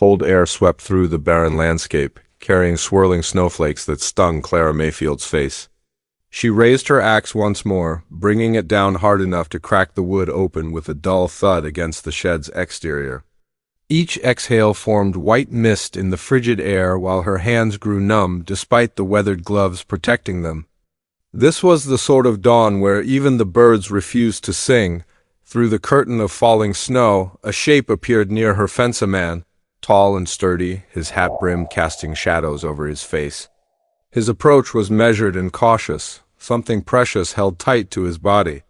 Cold air swept through the barren landscape, carrying swirling snowflakes that stung Clara Mayfield's face. She raised her axe once more, bringing it down hard enough to crack the wood open with a dull thud against the shed's exterior. Each exhale formed white mist in the frigid air while her hands grew numb despite the weathered gloves protecting them. This was the sort of dawn where even the birds refused to sing. Through the curtain of falling snow, a shape appeared near her fence-a-man, tall and sturdy, his hat brim casting shadows over his face. His approach was measured and cautious, something precious held tight to his body.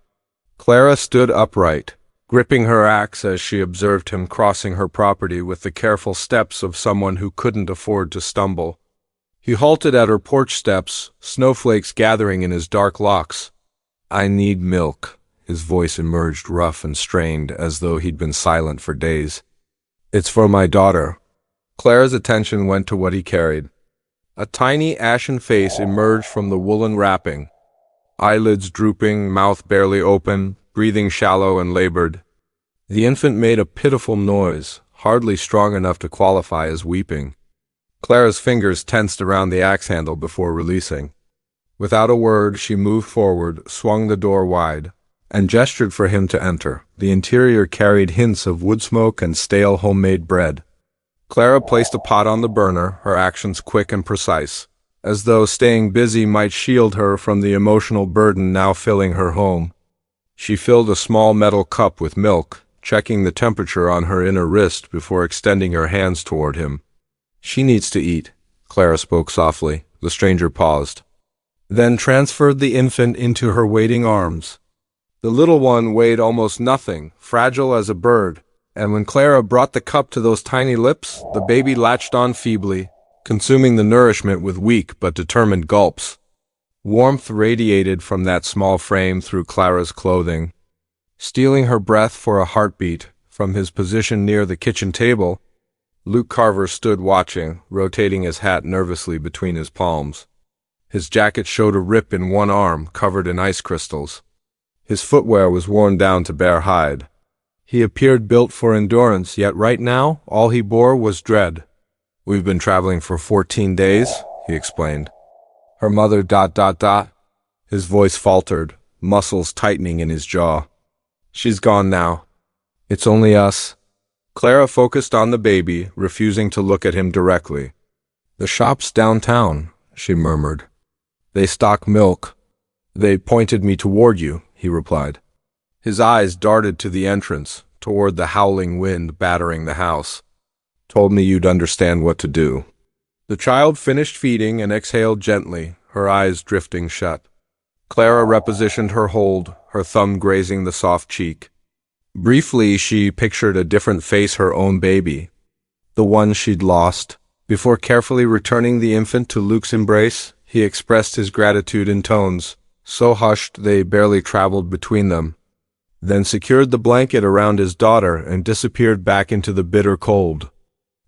Clara stood upright, gripping her axe as she observed him crossing her property with the careful steps of someone who couldn't afford to stumble. He halted at her porch steps, snowflakes gathering in his dark locks. "I need milk." His voice emerged rough and strained, as though he'd been silent for days. "It's for my daughter." Clara's attention went to what he carried. A tiny ashen face emerged from the woolen wrapping, eyelids drooping, mouth barely open, breathing shallow and labored. The infant made a pitiful noise, hardly strong enough to qualify as weeping. Clara's fingers tensed around the axe handle before releasing. Without a word, she moved forward, swung the door wide, and gestured for him to enter. The interior carried hints of wood smoke and stale homemade bread. Clara placed a pot on the burner, her actions quick and precise, as though staying busy might shield her from the emotional burden now filling her home. She filled a small metal cup with milk, checking the temperature on her inner wrist before extending her hands toward him. "She needs to eat," Clara spoke softly. The stranger paused, then transferred the infant into her waiting arms. The little one weighed almost nothing, fragile as a bird, and when Clara brought the cup to those tiny lips, the baby latched on feebly, consuming the nourishment with weak but determined gulps. Warmth radiated from that small frame through Clara's clothing. Stealing her breath for a heartbeat, from his position near the kitchen table, Luke Carver stood watching, rotating his hat nervously between his palms. His jacket showed a rip in one arm, covered in ice crystals. His footwear was worn down to bare hide. He appeared built for endurance, yet right now, all he bore was dread. "We've been traveling for 14 days, he explained. Her mother ... His voice faltered, muscles tightening in his jaw. "She's gone now. It's only us." Clara focused on the baby, refusing to look at him directly. "The shop's downtown," she murmured. "They stock milk." "They pointed me toward you," he replied. His eyes darted to the entrance, toward the howling wind battering the house. "Told me you'd understand what to do." The child finished feeding and exhaled gently, her eyes drifting shut. Clara repositioned her hold, her thumb grazing the soft cheek. Briefly, she pictured a different face, her own baby, the one she'd lost. Before carefully returning the infant to Luke's embrace, he expressed his gratitude in tones, so hushed they barely traveled between them, then secured the blanket around his daughter and disappeared back into the bitter cold.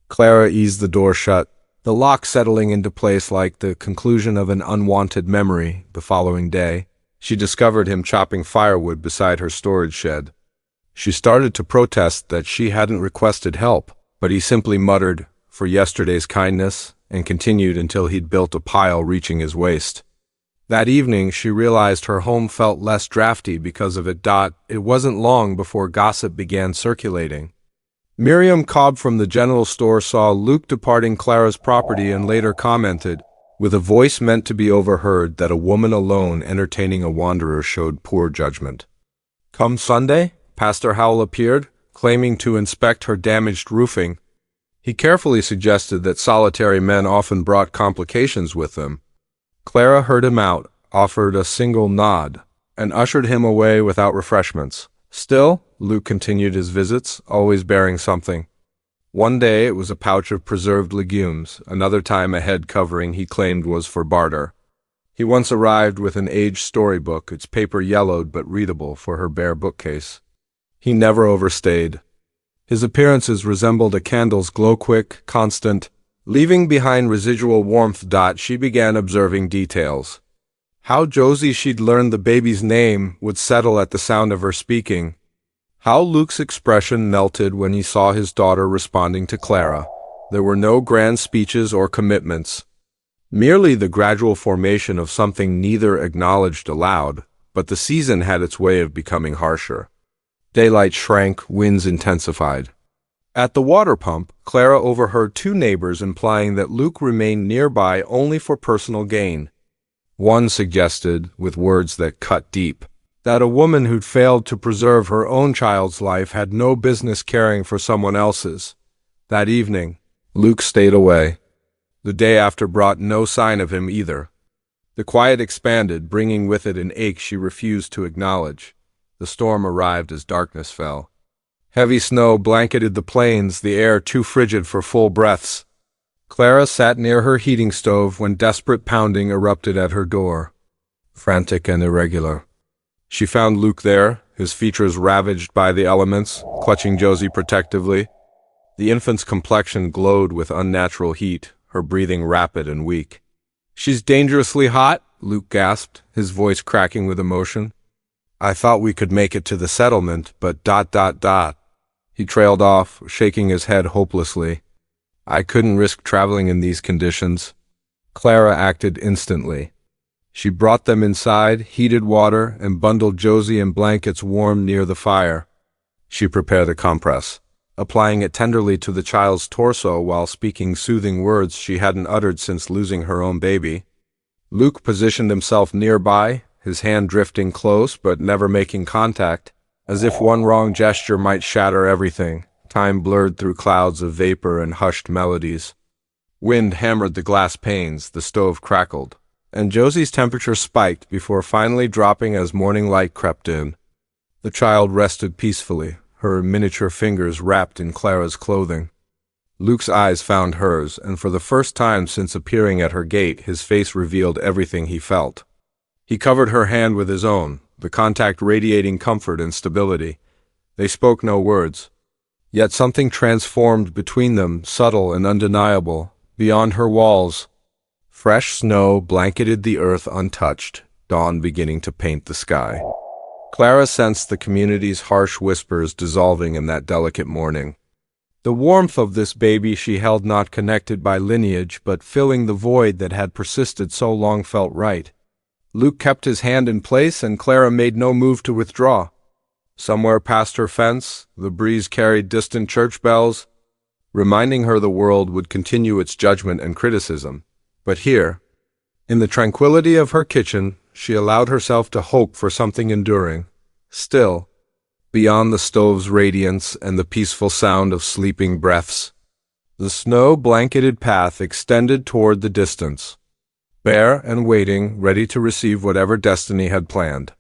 Clara eased the door shut, the lock settling into place like the conclusion of an unwanted memory. The following day, she discovered him chopping firewood beside her storage shed. She started to protest that she hadn't requested help, but he simply muttered, "For yesterday's kindness," and continued until he'd built a pile reaching his waist. That evening, she realized her home felt less drafty because of it. It wasn't long before gossip began circulating. Miriam Cobb from the general store saw Luke departing Clara's property and later commented, with a voice meant to be overheard, that a woman alone entertaining a wanderer showed poor judgment. Come Sunday, Pastor Howell appeared, claiming to inspect her damaged roofing. He carefully suggested that solitary men often brought complications with them. Clara heard him out, offered a single nod, and ushered him away without refreshments. Still, Luke continued his visits, always bearing something. One day it was a pouch of preserved legumes, another time a head covering he claimed was for barter. He once arrived with an aged storybook, its paper yellowed but readable for her bare bookcase. He never overstayed. His appearances resembled a candle's glow, quick, constant, leaving behind residual warmth. She began observing details. How Josie she'd learned the baby's name would settle at the sound of her speaking. How Luke's expression melted when he saw his daughter responding to Clara. There were no grand speeches or commitments, merely the gradual formation of something neither acknowledged aloud, but the season had its way of becoming harsher. Daylight shrank, winds intensified. At the water pump, Clara overheard two neighbors implying that Luke remained nearby only for personal gain. One suggested, with words that cut deep, that a woman who'd failed to preserve her own child's life had no business caring for someone else's. That evening, Luke stayed away. The day after brought no sign of him either. The quiet expanded, bringing with it an ache she refused to acknowledge. The storm arrived as darkness fell. Heavy snow blanketed the plains, the air too frigid for full breaths. Clara sat near her heating stove when desperate pounding erupted at her door. Frantic and irregular. She found Luke there, his features ravaged by the elements, clutching Josie protectively. The infant's complexion glowed with unnatural heat, her breathing rapid and weak. "She's dangerously hot," Luke gasped, his voice cracking with emotion. "I thought we could make it to the settlement, but ... He trailed off, shaking his head hopelessly. "I couldn't risk traveling in these conditions." Clara acted instantly. She brought them inside, heated water, and bundled Josie in blankets warm near the fire. She prepared a compress, applying it tenderly to the child's torso while speaking soothing words she hadn't uttered since losing her own baby. Luke positioned himself nearby, his hand drifting close but never making contact, as if one wrong gesture might shatter everything. Time blurred through clouds of vapor and hushed melodies. Wind hammered the glass panes, the stove crackled, and Josie's temperature spiked before finally dropping as morning light crept in. The child rested peacefully, her miniature fingers wrapped in Clara's clothing. Luke's eyes found hers, and for the first time since appearing at her gate, his face revealed everything he felt. He covered her hand with his own, the contact radiating comfort and stability. They spoke no words. Yet something transformed between them, subtle and undeniable, beyond her walls. Fresh snow blanketed the earth untouched, dawn beginning to paint the sky. Clara sensed the community's harsh whispers dissolving in that delicate morning. The warmth of this baby she held not connected by lineage, but filling the void that had persisted so long felt right. Luke kept his hand in place, and Clara made no move to withdraw. Somewhere past her fence, the breeze carried distant church bells, reminding her the world would continue its judgment and criticism. But here, in the tranquility of her kitchen, she allowed herself to hope for something enduring. Still, beyond the stove's radiance and the peaceful sound of sleeping breaths, the snow-blanketed path extended toward the distance, bare and waiting, ready to receive whatever destiny had planned.